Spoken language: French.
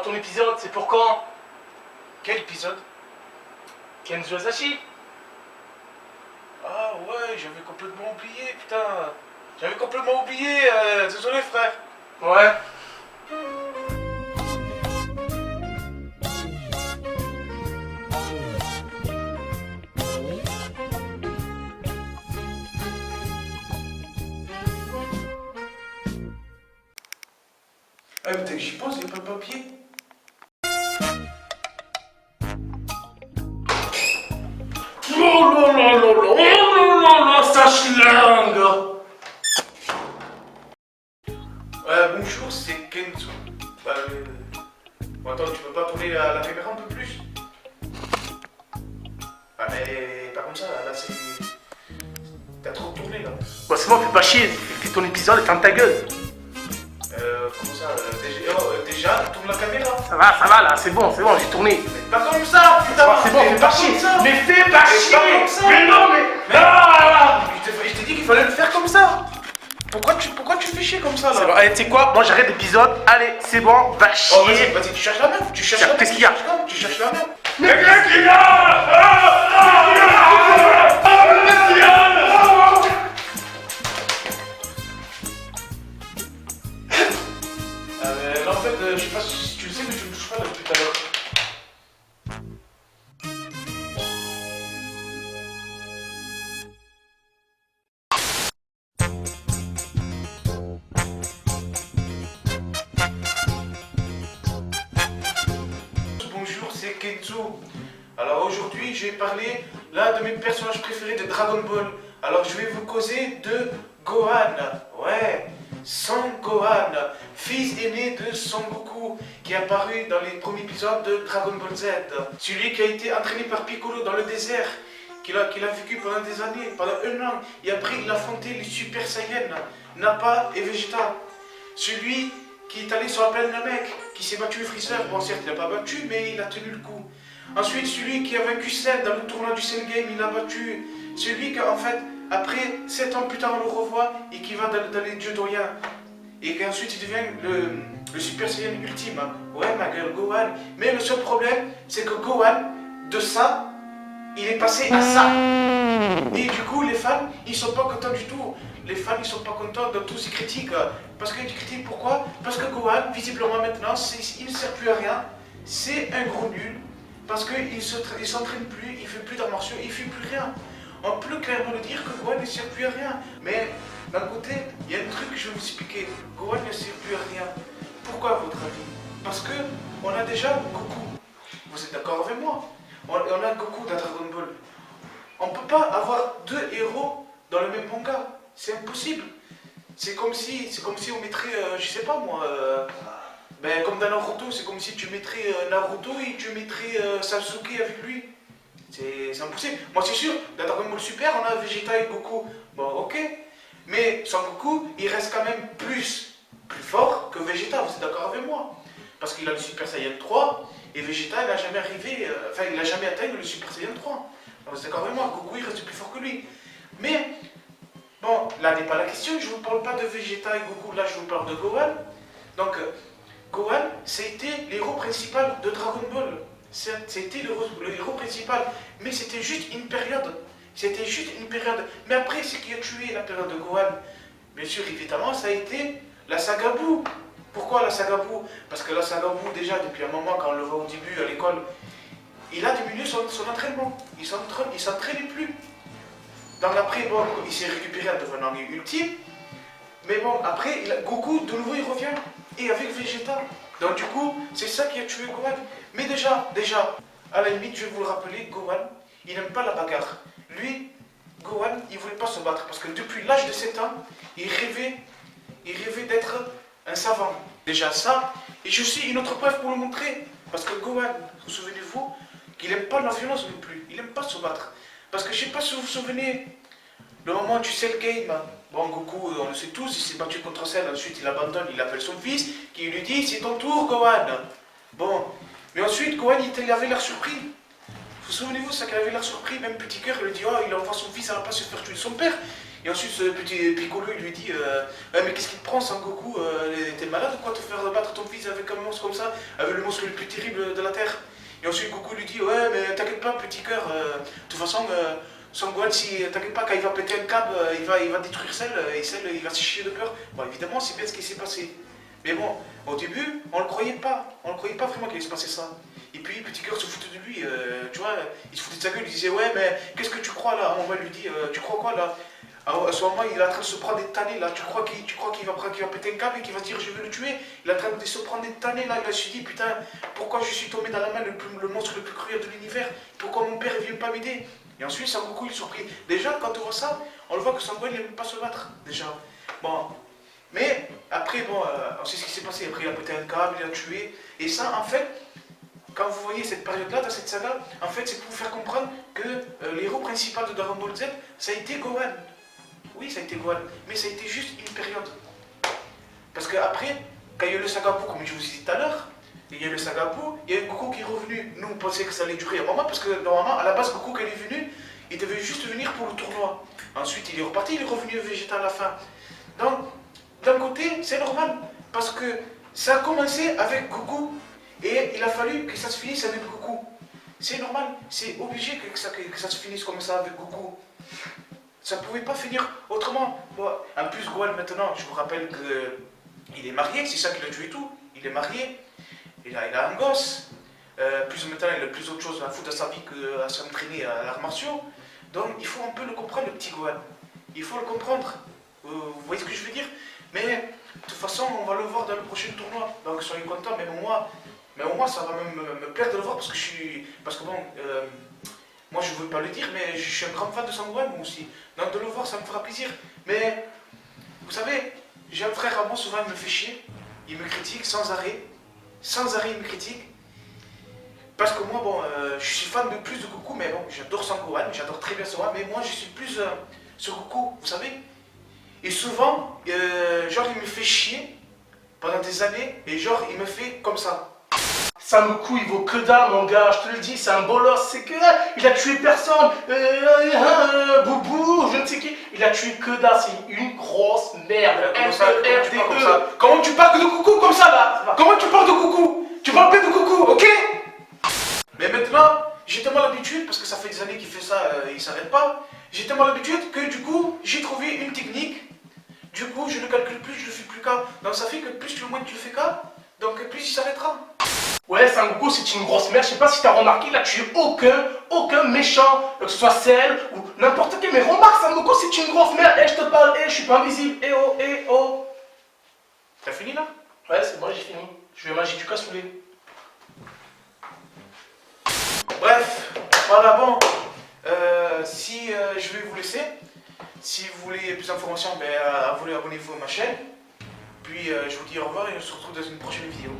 ton épisode, c'est pour quand? Quel épisode? Kenzo Asashi. Ah ouais, j'avais complètement oublié, putain. J'avais complètement oublié, désolé frère. Ouais. Ah mais dès que j'y pense, il n'y a pas de papier. Oh là là là là, oh là là là, ça schlingue. Bonjour, c'est Kenzo. Bon, attends, tu peux pas tourner la caméra un peu plus? Ah mais pas comme ça, là c'est... T'as trop tourné là. Bon, c'est bon, fais pas chier, fais ton épisode et ferme ta gueule. Comment ça déjà, tourne la caméra. Ça va là, c'est bon, j'ai tourné. Mais pas comme ça, putain. C'est bon, fais pas chier. Mais fais pas chier. Comme ça. Mais non, mais... Ah, Je t'ai dit qu'il fallait le faire comme ça. Pourquoi tu fais chier comme ça là? c'est bon, allez, tu sais quoi, moi j'arrête l'épisode, allez, c'est bon, va chier. Oh vas-y, tu cherches la meuf. Qu'est-ce qu'il y a? Tu cherches la meuf. Mais qu'est-ce qu'il y a? Là en fait, je sais pas si tu le sais, mais tu me touches pas là depuis tout à l'heure. Bonjour, c'est Kenzo. Alors aujourd'hui, je vais parler l'un de mes personnages préférés de Dragon Ball. Alors je vais vous causer de Gohan. Ouais, Son Gohan, fils aîné de Son Goku, qui est apparu dans les premiers épisodes de Dragon Ball Z. Celui qui a été entraîné par Piccolo dans le désert, qu'il a vécu pendant des années, pendant 1 an, et après il a affronté les Super Saiyans, Nappa et Vegeta. Celui qui est allé sur la planète Namek, qui s'est battu le Freezer. Bon, certes, il n'a pas battu, mais il a tenu le coup. Ensuite, celui qui a vaincu Cell dans le tournoi du Cell Game, il l'a battu. Celui qui, en fait, après 7 ans plus tard, on le revoit et qui va dans les dieux d'Orient. Et qu'ensuite, il devient le Super Saiyan ultime. Ouais, ma gueule, Gohan. Mais le seul problème, c'est que Gohan, de ça, il est passé à ça. Et du coup, les fans, ils sont pas contents du tout. Les fans, ils sont pas contents de tous ces critiques. Parce qu'ils critiquent pourquoi? Parce que Gohan, visiblement maintenant, il ne sert plus à rien. C'est un gros nul. Parce qu'il ne s'entraîne plus, il fait plus d'arts martiaux, il fait plus rien. On peut clairement le dire que Gohan ne sert plus à rien. Mais d'un côté, il y a un truc que je vais vous expliquer. Gohan ne sert plus à rien. Pourquoi à votre avis? Parce que on a déjà Goku. Vous êtes d'accord avec moi? On a Goku dans Dragon Ball. On ne peut pas avoir 2 héros dans le même manga. C'est impossible. C'est comme si on mettrait, je sais pas moi, comme dans Naruto, c'est comme si tu mettrais Naruto et tu mettrais Sasuke avec lui. C'est impossible. Moi c'est sûr, dans Dragon Ball Super, on a Vegeta et Goku. Bon, ok. Mais Son Goku, il reste quand même plus fort que Vegeta, vous êtes d'accord avec moi? Parce qu'il a le Super Saiyan 3, et Vegeta, il n'a jamais arrivé, il n'a jamais atteint le Super Saiyan 3. Vous êtes d'accord avec moi? Goku, il reste plus fort que lui. Mais, bon, là n'est pas la question, je ne vous parle pas de Vegeta et Goku, là je vous parle de Gohan. Donc, Gohan, c'était l'héros principal de Dragon Ball. C'était le héros principal, mais c'était juste une période. C'était juste une période. Mais après, ce qui a tué la période de Gohan, bien sûr, évidemment, ça a été la saga Buu. Pourquoi la saga Buu? Parce que la saga Buu, déjà, depuis un moment, quand on le voit au début à l'école, il a diminué son entraînement. Il s'entraînait plus. Dans l'après, bon, il s'est récupéré en devenant ultime. Mais bon, après, Goku, de nouveau, il revient. Et avec Vegeta. Donc du coup, c'est ça qui a tué Gohan. Mais déjà, à la limite, je vais vous le rappeler, Gohan, il n'aime pas la bagarre. Lui, Gohan, il ne voulait pas se battre. Parce que depuis l'âge de 7 ans, il rêvait d'être un savant. Déjà ça, et je suis une autre preuve pour le montrer. Parce que Gohan, vous souvenez-vous, qu'il n'aime pas la violence non plus. Il n'aime pas se battre. Parce que je ne sais pas si vous vous souvenez, le moment du Cell Game, bon, Goku, on le sait tous, il s'est battu contre Cell, ensuite il abandonne, il appelle son fils, qui lui dit, c'est ton tour, Gohan. Bon, mais ensuite, Gohan, il avait l'air surpris. Vous souvenez-vous, ça qu'il avait l'air surpris, même petit cœur, il lui dit, oh, il envoie son fils à la place de faire tuer son père. Et ensuite, ce petit Piccolo, il lui dit ouais, mais qu'est-ce qui te prend, Sangoku? T'es malade ou quoi, te faire battre ton fils avec un monstre comme ça, avec le monstre le plus terrible de la Terre? Et ensuite, Goku lui dit ouais, mais t'inquiète pas, petit cœur, de toute façon, Son Gohan, si t'inquiète pas, quand il va péter un câble, il va détruire Cell, et Cell, il va se chier de peur. Bon, évidemment, c'est bien ce qui s'est passé. Mais bon, au début, on le croyait pas. On le croyait pas vraiment qu'il allait se passer ça. Et puis, Petit Cœur se foutait de lui, tu vois, il se foutait de sa gueule, il disait ouais, mais qu'est-ce que tu crois là? À un moment, il lui dit tu crois quoi là? À ce moment, il est en train de se prendre des tannées là. Tu crois qu'il va péter un câble et qu'il va se dire je vais le tuer? Il est en train de se prendre des tannées là. Il se dit putain, pourquoi je suis tombé dans la main le monstre le plus cruel de l'univers? Pourquoi mon père ne vient pas m'aider? Et ensuite, Sangoku il est surpris. Déjà, quand on voit ça, on le voit que Sangoku il n'aime pas se battre. Déjà. Bon. Mais après, bon, on sait ce qui s'est passé. Après, il a pété un câble, il a tué. Et ça, en fait, quand vous voyez cette période-là, dans cette saga, en fait, c'est pour vous faire comprendre que l'héros principal de Dragon Ball Z, ça a été Gohan. Oui, ça a été Gohan. Mais ça a été juste une période. Parce qu'après, quand il y a eu le saga Buu, comme je vous ai dit tout à l'heure, il y a eu le saga Buu, il y a eu Goku qui est revenu. Nous, on pensait que ça allait durer un moment, parce que normalement, à la base, Goku, quand il est venu, il devait juste venir pour le tournoi. Ensuite, il est reparti, il est revenu végétal à la fin. Donc, d'un côté, c'est normal, parce que ça a commencé avec Goku, et il a fallu que ça se finisse avec Goku. C'est normal, c'est obligé que ça se finisse comme ça avec Goku. Ça ne pouvait pas finir autrement. Bon, en plus, Gohan, maintenant, je vous rappelle qu'il est marié, c'est ça qui l'a tué tout. Il est marié, il a un gosse. Plus maintenant, il a plus autre chose à foutre de sa vie qu'à s'entraîner à l'art martiaux. Donc, il faut un peu le comprendre, le petit Gohan. Il faut le comprendre. Vous voyez ce que je veux dire? Mais, de toute façon, on va le voir dans le prochain tournoi. Donc, soyez contents, même moi, ça va même me plaire de le voir parce que je suis... Parce que bon... moi, je ne veux pas le dire, mais je suis un grand fan de Son Gohan, moi aussi. Donc, de le voir, ça me fera plaisir. Mais, vous savez, j'ai un frère à moi, souvent, il me fait chier. Il me critique sans arrêt. Sans arrêt, il me critique. Parce que moi, bon, je suis fan de plus de Goku, mais bon, j'adore Son Gohan, j'adore très bien Son Gohan, mais moi, je suis plus sur Goku, vous savez. Et souvent, genre, il me fait chier pendant des années, et genre, il me fait comme ça. Sangoku, il vaut que dalle, mon gars, je te le dis, c'est un bolos, c'est que il a tué personne. Boubou, je ne sais qui. Il a tué que dalle, c'est une grosse merde. Comment tu parles de Goku comme ça là? Comment tu parles de Goku? Tu parles pas de Goku, ok? Mais maintenant, j'ai tellement l'habitude, parce que ça fait des années qu'il fait ça, il s'arrête pas. J'ai tellement l'habitude que du coup, j'ai trouvé une technique. Du coup, je ne calcule plus, je le fais plus qu'à. Donc ça fait que plus le moins tu le fais qu'à, donc plus il s'arrêtera. Ouais, Sangoku, c'est une grosse merde. Je sais pas si t'as remarqué, il a tué aucun méchant, que ce soit Cell ou n'importe quel. Mais remarque, Sangoku, c'est une grosse merde. Eh, je te parle, je suis pas invisible. Eh oh. T'as fini là? Ouais, c'est bon, j'ai fini. Je vais manger du cassoulet. Bref, voilà, bon. Si je vais vous laisser. Si vous voulez plus d'informations, ben, abonnez-vous à ma chaîne. Puis je vous dis au revoir et on se retrouve dans une prochaine vidéo.